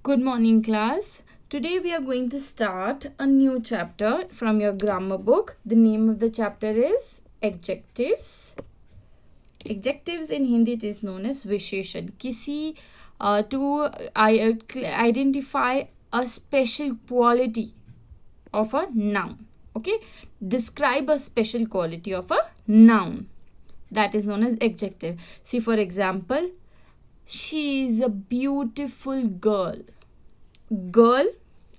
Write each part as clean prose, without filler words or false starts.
Good morning, class. Today we are going to start a new chapter from your grammar book. The name of the chapter is Adjectives. Adjectives in Hindi it is known as विशेषण. To identify a special quality of a noun. Okay, describe a special quality of a noun. That is known as adjective. See, for example, she is a beautiful girl. Girl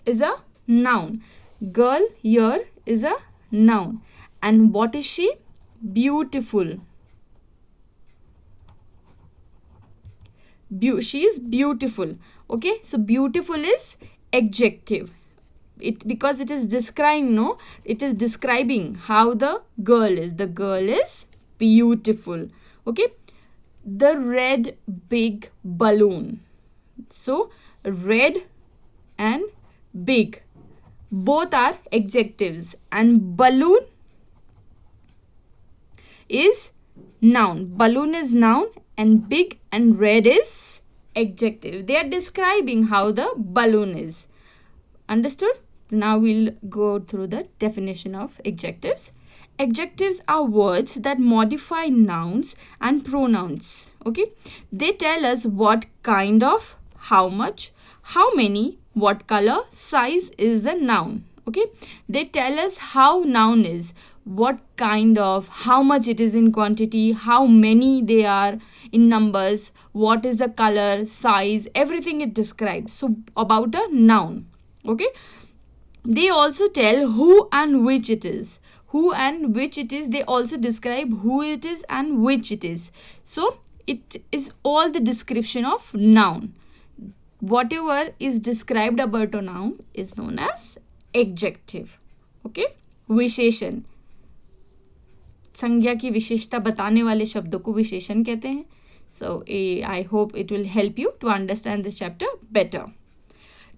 is a noun. Girl here is a noun. And what is she? Beautiful. She is beautiful. Okay, so beautiful is adjective. Because it is describing, no? It is describing how the girl is. The girl is beautiful. Okay, the red big balloon. So red and big both are adjectives, and balloon is noun. Balloon is noun and big and red is adjective. They are describing how the balloon is. Understood? Now we'll go through the definition of adjectives. Adjectives are words that modify nouns and pronouns. Okay, they tell us what kind of, how much, how many, what color, size is the noun. Okay, they tell us how noun is, what kind of, how much it is in quantity, how many they are in numbers, what is the color, size, everything it describes. So about a noun. Okay, they also tell who and which it is. Who and which it is, they also describe who it is and which it is. So it is all the description of noun. Whatever is described about a noun is known as adjective. Okay, विशेषण, संज्ञा की विशेषता बताने वाले शब्दों को विशेषण कहते हैं. So I hope it will help you to understand this chapter better.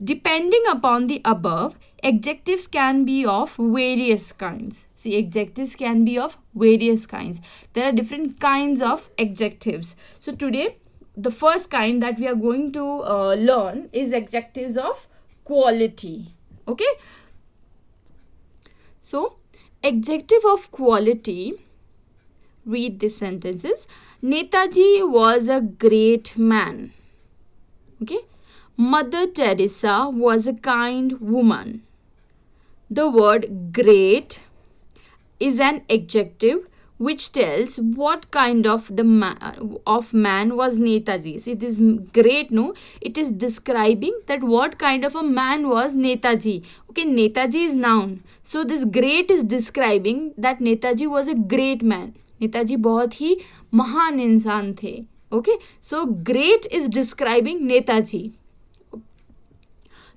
Depending upon the above, adjectives can be of various kinds. See, adjectives can be of various kinds. There are different kinds of adjectives. So today, the first kind that we are going to learn is adjectives of quality. Okay. So, adjective of quality, read these sentences. Netaji was a great man. Okay. Mother Teresa was a kind woman. The word great is an adjective which tells what kind of man was Netaji. See, this great, no, it is describing that what kind of a man was Netaji. Okay, Netaji is noun. So this great is describing that Netaji was a great man. Netaji बहुत ही महान इंसान थे. Okay, so great is describing Netaji.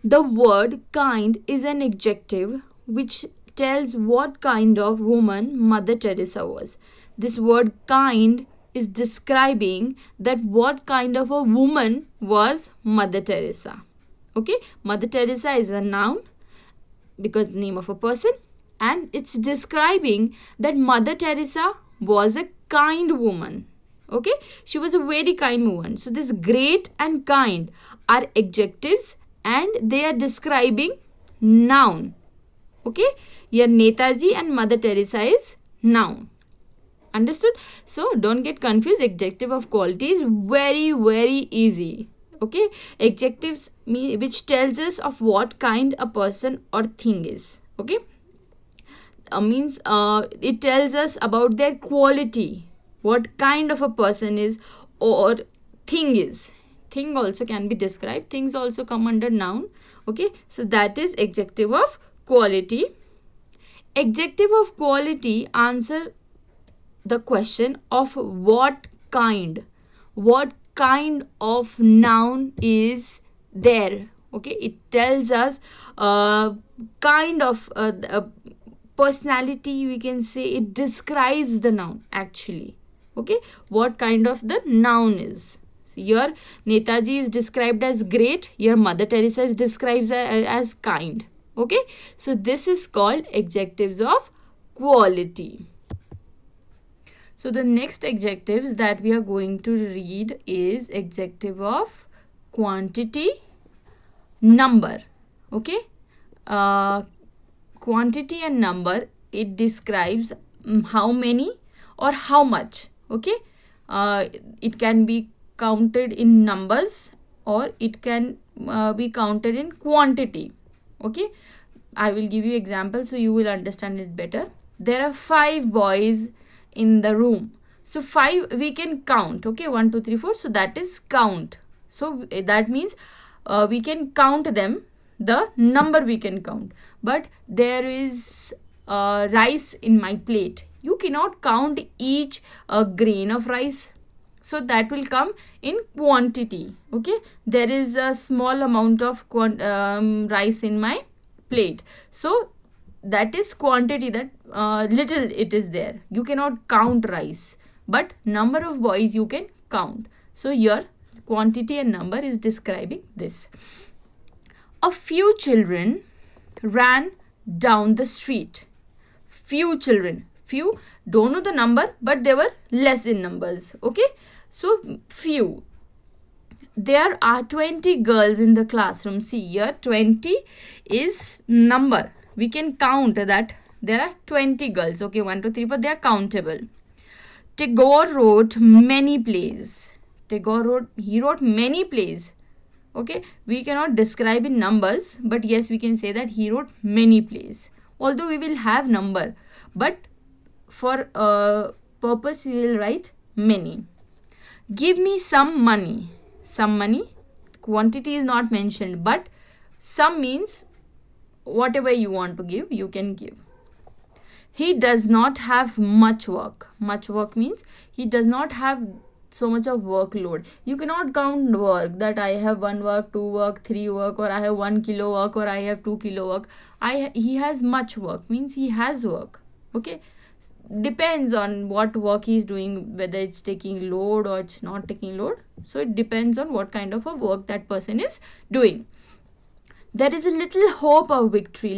The word kind is an adjective which tells what kind of woman Mother Teresa was. This word kind is describing that what kind of a woman was Mother Teresa. Okay, Mother Teresa is a noun because name of a person, and it's describing that Mother Teresa was a kind woman. Okay, she was a very kind woman. So this great and kind are adjectives and they are describing noun. Okay, here Netaji and Mother Teresa is noun. Understood? So don't get confused. Adjective of quality is very, very easy. Okay, adjectives which tells us of what kind a person or thing is. Okay, it tells us about their quality, what kind of a person is or thing is. Thing also can be described. Things also come under noun. Okay, so that is adjective of quality. Adjective of quality answer the question of what kind of noun is there. Okay, it tells us kind of personality, we can say. It describes the noun actually. Okay, what kind of the noun is. Here Netaji is described as great. Here Mother Teresa is described as kind. Okay, so this is called adjectives of quality. So the next adjectives that we are going to read is adjective of quantity, number. Okay, quantity and number, it describes how many or how much. Okay, it can be counted in numbers or it can be counted in quantity. Okay, I will give you example so you will understand it better. There are 5 boys in the room, so 5 we can count. Okay, 1 2 3 4, so that is count. So that means we can count them, the number we can count. But there is rice in my plate, you cannot count each grain of rice, so that will come in quantity. Okay, there is a small amount of rice in my plate, so that is quantity, that little it is there, you cannot count rice. But number of boys you can count, so your quantity and number is describing this. A few children ran down the street. Few children, few, don't know the number, but they were less in numbers. Okay, so few. There are 20 girls in the classroom. See here, 20 is number, we can count that there are 20 girls. Okay, 1 2 3 4, they are countable. Tagore wrote many plays. Tagore wrote, he wrote many plays. Okay, we cannot describe in numbers, but yes, we can say that he wrote many plays. Although we will have number, but for purpose we will write many. Give me some money. Some money, quantity is not mentioned, but some means whatever you want to give, you can give. He does not have much work. Much work means he does not have so much of workload. You cannot count work, that I have 1 work, 2 work, 3 work, or I have 1 kilo work, or I have 2 kilo work. He has much work means he has work. Okay, depends on what work he is doing, whether it's taking load or it's not taking load. So it depends on what kind of a work that person is doing. There is a little hope of victory.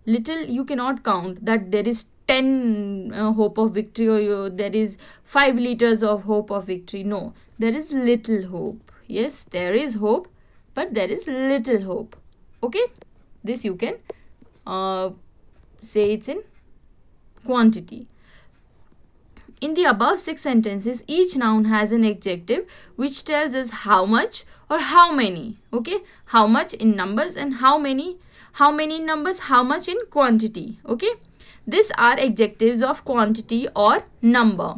Little you cannot count that there is 10 hope of victory, or there is 5 liters of hope of victory. No, there is little hope. Yes, there is hope, but there is little hope. Okay, this you can say it's in quantity. In the above 6 sentences, each noun has an adjective which tells us how much or how many. Okay, how much in numbers and how many in numbers, how much in quantity. Okay, these are adjectives of quantity or number.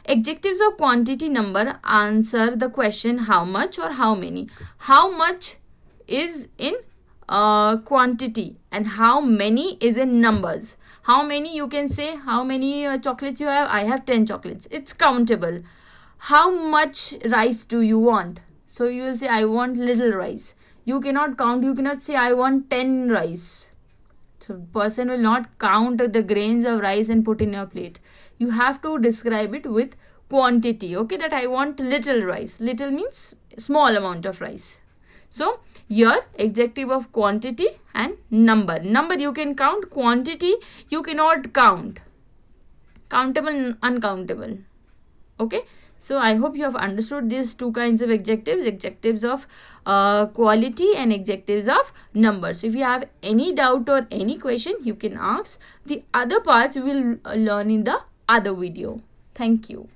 Adjectives of quantity, number answer the question how much or how many. How much is in quantity and how many is in numbers. How many, you can say how many chocolates you have. I have 10 chocolates, it's countable. How much rice do you want? So you will say I want little rice. You cannot count, you cannot say I want 10 rice. So person will not count the grains of rice and put in your plate. You have to describe it with quantity. Okay, that I want little rice. Little means small amount of rice. So your adjective of quantity and number. Number you can count, quantity you cannot count. Countable, uncountable. Okay, so I hope you have understood these 2 kinds of adjectives. Adjectives of quality and adjectives of numbers. If you have any doubt or any question, you can ask. The other parts we will learn in the other video. Thank you.